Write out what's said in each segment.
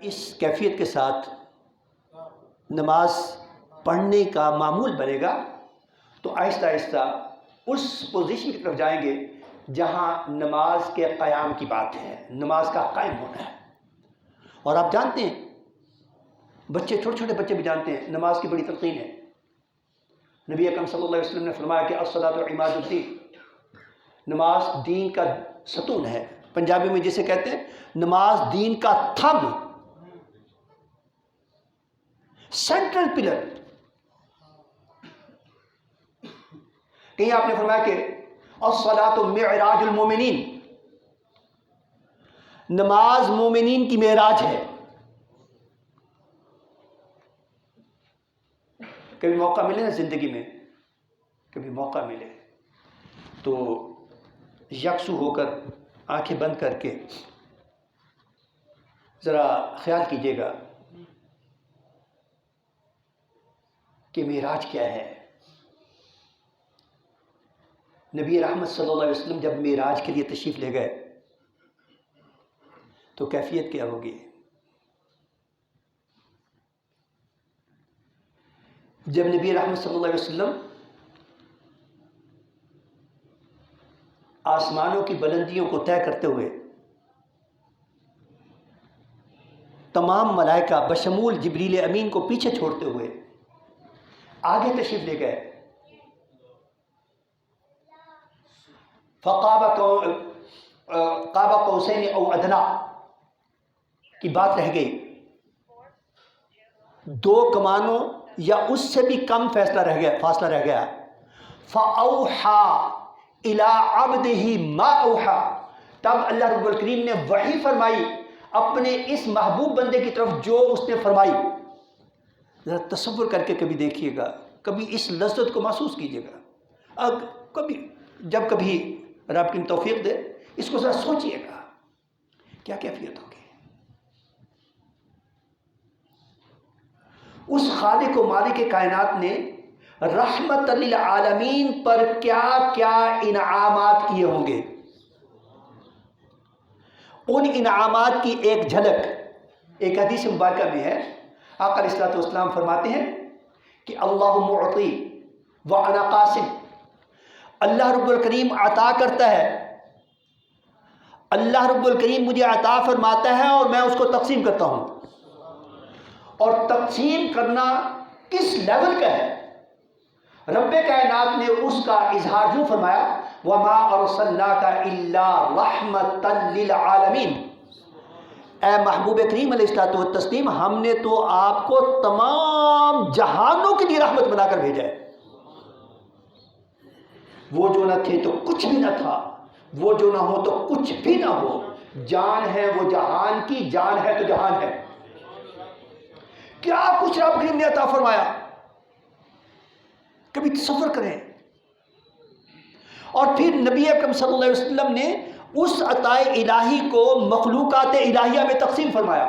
اس کیفیت کے ساتھ نماز پڑھنے کا معمول بنے گا تو آہستہ آہستہ اس پوزیشن کی طرف جائیں گے جہاں نماز کے قیام کی بات ہے، نماز کا قائم ہونا ہے۔ اور آپ جانتے ہیں، بچے، چھوٹے چھوٹے بچے بھی جانتے ہیں، نماز کی بڑی تلقین ہے۔ نبی اکرم صلی اللہ علیہ وسلم نے فرمایا کہ الصلاۃ عماد الدین، نماز دین کا ستون ہے۔ پنجابی میں جسے کہتے ہیں نماز دین کا تھم، سینٹرل پلر۔ کہیں آپ نے فرمایا کہ الصلاۃ معراج المومنین، نماز مومنین کی معراج ہے۔ کبھی موقع ملے نا زندگی میں، کبھی موقع ملے تو یکسو ہو کر آنکھیں بند کر کے ذرا خیال کیجیے گا کہ معراج کیا ہے۔ نبی رحمت صلی اللہ علیہ وسلم جب معراج کے لیے تشریف لے گئے تو کیفیت کیا ہوگی؟ جب نبی رحمت صلی اللہ علیہ وسلم آسمانوں کی بلندیوں کو طے کرتے ہوئے تمام ملائکہ بشمول جبریل امین کو پیچھے چھوڑتے ہوئے آگے تشریف لے گئے، قاب قوسین او ادنا کی بات رہ گئی، 2 کمانوں یا اس سے بھی کم فاصلہ رہ گیا۔ فَأَوْحَى إِلَىٰ عَبْدِهِ مَا أَوْحَىٰ، تب اللہ رب الکریم نے وحی فرمائی اپنے اس محبوب بندے کی طرف جو اس نے فرمائی۔ ذرا تصور کر کے کبھی دیکھیے گا، کبھی اس لذت کو محسوس کیجیے گا، جب کبھی رب کی توفیق دے اس کو ذرا سوچیے گا کیا کیفیت ہوگی۔ اس خالق و مالک کائنات نے رحمت للعالمین پر کیا کیا انعامات کیے ہوں گے، ان انعامات کی ایک جھلک ایک حدیث مبارکہ میں ہے۔ آقا علیہ الصلوۃ والسلام فرماتے ہیں کہ اللہ معطی وانا قاسم، اللہ رب الکریم عطا کرتا ہے، اللہ رب الکریم مجھے عطا فرماتا ہے اور میں اس کو تقسیم کرتا ہوں۔ اور تقسیم کرنا کس لیول کا ہے؟ رب کائنات نے اس کا اظہار یوں فرمایا وَمَا أَرْسَلْنَاكَ إِلَّا رَحْمَةً لِّلْعَالَمِينَ، اے محبوب کریم علیہ الصلوۃ والتسلیم، ہم نے تو آپ کو تمام جہانوں کے لیے رحمت بنا کر بھیجا ہے۔ وہ جو نہ تھے تو کچھ بھی نہ تھا، وہ جو نہ ہو تو کچھ بھی نہ ہو، جان ہے وہ جہان کی، جان ہے تو جہان ہے۔ کیا کچھ رب کریم نے عطا فرمایا، کبھی تصور کریں۔ اور پھر نبی اکرم صلی اللہ علیہ وسلم نے اس عطائے الہی کو مخلوقات الہیہ میں تقسیم فرمایا۔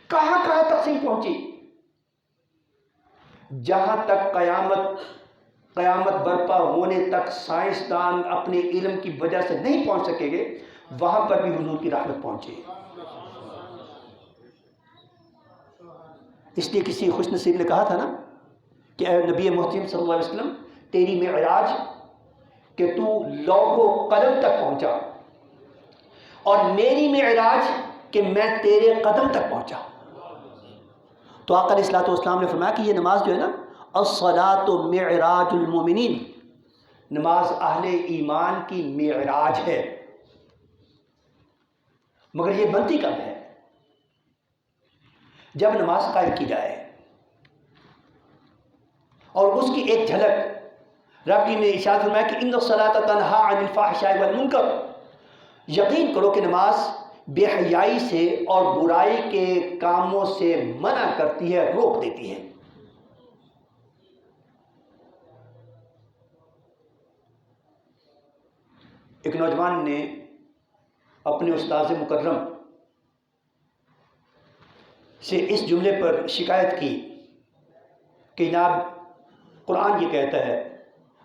کہاں کہاں تقسیم پہنچی؟ جہاں تک قیامت برپا ہونے تک سائنسدان اپنے علم کی وجہ سے نہیں پہنچ سکیں گے، وہاں پر بھی حضور کی رحمت پہنچی۔ اس لیے کسی خوش نصیب نے کہا تھا نا کہ اے نبی محترم صلی اللہ علیہ وسلم، تیری معراج کہ تو لوح و قلم تک پہنچا، اور میری معراج کہ میں تیرے قدم تک پہنچا۔ تو آقا علیہ الصلوۃ والسلام نے فرمایا کہ یہ نماز جو ہے نا، الصلاۃ معراج المومنین، نماز اہل ایمان کی معراج ہے۔ مگر یہ بنتی کب ہے؟ جب نماز قائم کی جائے۔ اور اس کی ایک جھلک رب نے ارشاد فرمایا کہ ان الصلاۃ تنہی عن الفحشاء والمنکر، یقین کرو کہ نماز بے حیائی سے اور برائی کے کاموں سے منع کرتی ہے، روک دیتی ہے۔ ایک نوجوان نے اپنے استاذ مکرم سے اس جملے پر شکایت کی کہ جناب قرآن یہ کہتا ہے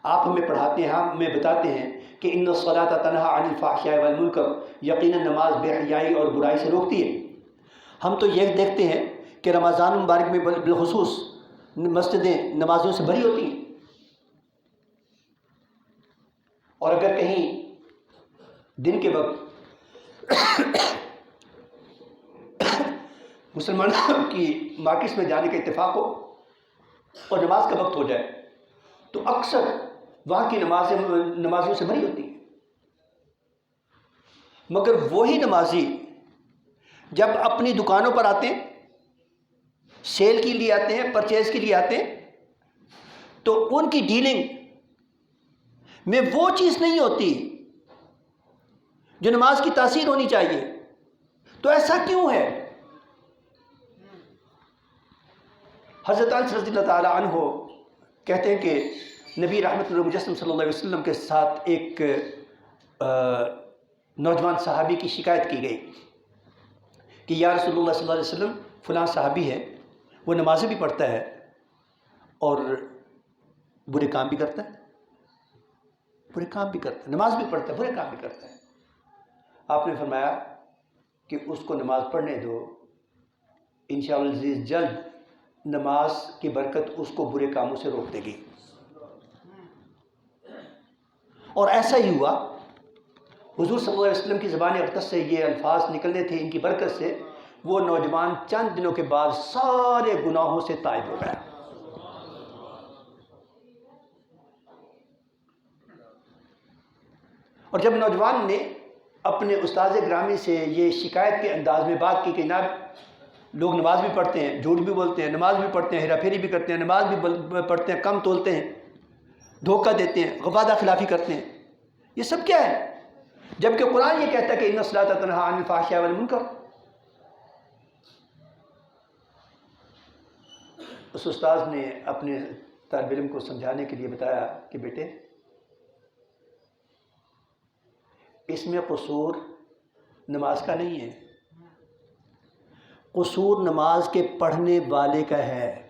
آپ ہمیں پڑھاتے ہیں، ہمیں بتاتے ہیں کہ ان الصلاۃ تنہا عن الفحشاء والمنکر، یقیناً نماز بے حیائی اور برائی سے روکتی ہے۔ ہم تو یہ دیکھتے ہیں کہ رمضان المبارک میں بالخصوص مسجدیں نمازوں سے بھری ہوتی ہیں، اور اگر کہیں دن کے وقت مسلمانوں کی مارکیٹس میں جانے کا اتفاق ہو اور نماز کا وقت ہو جائے تو اکثر وہاں کی نمازوں سے بھری ہوتی ہیں، مگر وہی نمازی جب اپنی دکانوں پر آتے ہیں، سیل کے لیے آتے ہیں، پرچیز کے لیے آتے ہیں، تو ان کی ڈیلنگ میں وہ چیز نہیں ہوتی جو نماز کی تاثیر ہونی چاہیے۔ تو ایسا کیوں ہے؟ حضرت انس رضی اللہ تعالیٰ عنہ کہتے ہیں کہ نبی رحمت اللہ مجسم صلی اللہ علیہ وسلم کے ساتھ ایک نوجوان صحابی کی شکایت کی گئی کہ یا رسول اللہ صلی اللہ علیہ وسلم، فلاں صحابی ہے، وہ نمازیں بھی پڑھتا ہے اور برے کام بھی کرتا ہے، نماز بھی پڑھتا ہے، برے کام بھی کرتا ہے۔ آپ نے فرمایا کہ اس کو نماز پڑھنے دو، انشاءاللہ العزیز جلد نماز کی برکت اس کو برے کاموں سے روک دے گی۔ اور ایسا ہی ہوا، حضور صلی اللہ علیہ وسلم کی زبان اقدس سے یہ الفاظ نکلنے تھے، ان کی برکت سے وہ نوجوان چند دنوں کے بعد سارے گناہوں سے تائب ہو گیا۔ اور جب نوجوان نے اپنے استاذ گرامی سے یہ شکایت کے انداز میں بات کی کہ جناب لوگ نماز بھی پڑھتے ہیں، جھوٹ بھی بولتے ہیں، نماز بھی پڑھتے ہیں، ہیرا پھیری بھی کرتے ہیں، نماز بھی پڑھتے ہیں، کم تولتے ہیں، دھوکہ دیتے ہیں، وعدہ خلافی کرتے ہیں، یہ سب کیا ہے؟ جبکہ قرآن یہ کہتا ہے کہ ان الصلاۃ تنہا عن الفحشاء والمنکر۔ اس استاذ نے اپنے طالب علم کو سمجھانے کے لیے بتایا کہ بیٹے اس میں قصور نماز کا نہیں ہے، قصور نماز کے پڑھنے والے کا ہے۔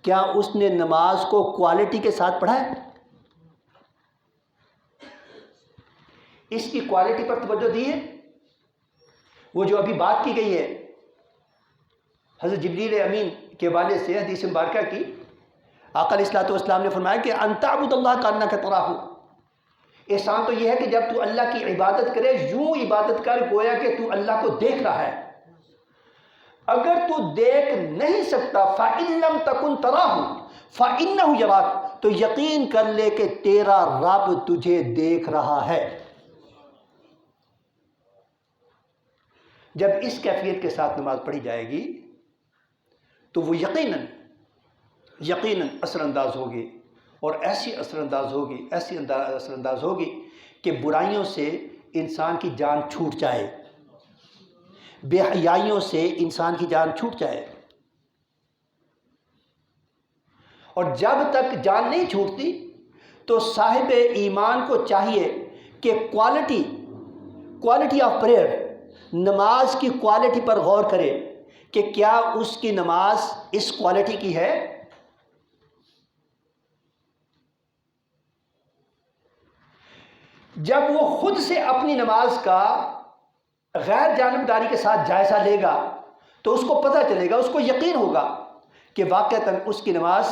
کیا اس نے نماز کو کوالٹی کے ساتھ پڑھا ہے؟ اس کی کوالٹی پر توجہ دی ہے؟ وہ جو ابھی بات کی گئی ہے حضرت جبریل امین کے حوالے سے حدیث مبارکہ کی، آقا علیہ الصلوۃ والسلام نے فرمایا کہ ان تعبد اللہ کانک تراہ، احسان تو یہ ہے کہ جب تو اللہ کی عبادت کرے یوں عبادت کر گویا کہ تو اللہ کو دیکھ رہا ہے۔ اگر تو دیکھ نہیں سکتا فَإِن لَمْ تَكُنْ تَرَاهُ فَإِنَّهُ يَرَاكَ، تو یقین کر لے کہ تیرا رب تجھے دیکھ رہا ہے۔ جب اس کیفیت کے ساتھ نماز پڑھی جائے گی تو وہ یقیناً اثر انداز ہوگی، اور ایسی اثر انداز ہوگی کہ برائیوں سے انسان کی جان چھوٹ جائے، بے حیائیوں سے انسان کی جان چھوٹ جائے۔ اور جب تک جان نہیں چھوٹتی تو صاحب ایمان کو چاہیے کہ کوالٹی آف پریئر، نماز کی کوالٹی پر غور کرے کہ کیا اس کی نماز اس کوالٹی کی ہے۔ جب وہ خود سے اپنی نماز کا غیر جانبداری کے ساتھ جائزہ لے گا تو اس کو پتہ چلے گا، اس کو یقین ہوگا کہ واقعتاً اس کی نماز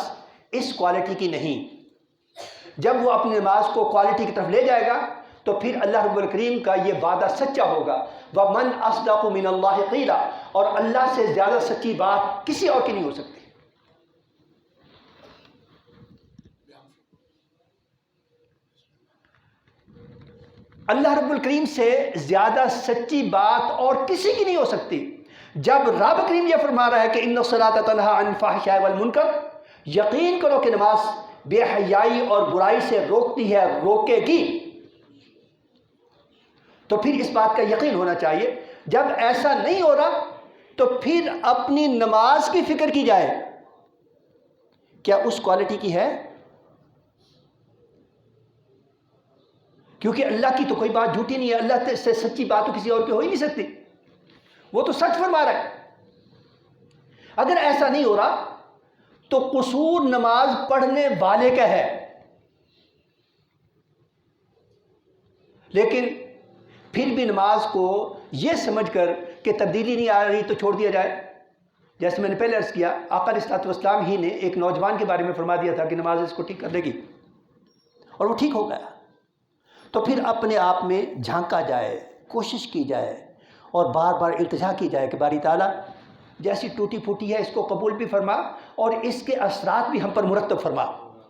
اس کوالٹی کی نہیں۔ جب وہ اپنی نماز کو کوالٹی کی طرف لے جائے گا تو پھر اللہ رب الکریم کا یہ وعدہ سچا ہوگا، وَمَنْ أَصْدَقُ مِنَ اللَّهِ قِيلًا، اور اللہ سے زیادہ سچی بات کسی اور کی نہیں ہو سکتی۔ اللہ رب الکریم سے زیادہ سچی بات اور کسی کی نہیں ہو سکتی۔ جب رب کریم یہ فرما رہا ہے کہ ان الصلاۃ تنہا عن الفحشاء والمنکر، یقین کرو کہ نماز بے حیائی اور برائی سے روکتی ہے، روکے گی، تو پھر اس بات کا یقین ہونا چاہیے۔ جب ایسا نہیں ہو رہا تو پھر اپنی نماز کی فکر کی جائے، کیا اس کوالٹی کی ہے؟ کیونکہ اللہ کی تو کوئی بات جھوٹی نہیں ہے، اللہ سے سچی بات تو کسی اور کی ہو ہی نہیں سکتی، وہ تو سچ فرما رہا ہے۔ اگر ایسا نہیں ہو رہا تو قصور نماز پڑھنے والے کا ہے، لیکن پھر بھی نماز کو یہ سمجھ کر کہ تبدیلی نہیں آ رہی تو چھوڑ دیا جائے. جیسے میں نے پہلے عرض کیا، آقا علیہ الصلوۃ والسلام ہی نے ایک نوجوان کے بارے میں فرما دیا تھا کہ نماز اس کو ٹھیک کر دے گی، اور وہ ٹھیک ہو گیا. تو پھر اپنے آپ میں جھانکا جائے، کوشش کی جائے اور بار بار التجا کی جائے کہ باری تعالیٰ جیسی ٹوٹی پھوٹی ہے اس کو قبول بھی فرما اور اس کے اثرات بھی ہم پر مرتب فرما.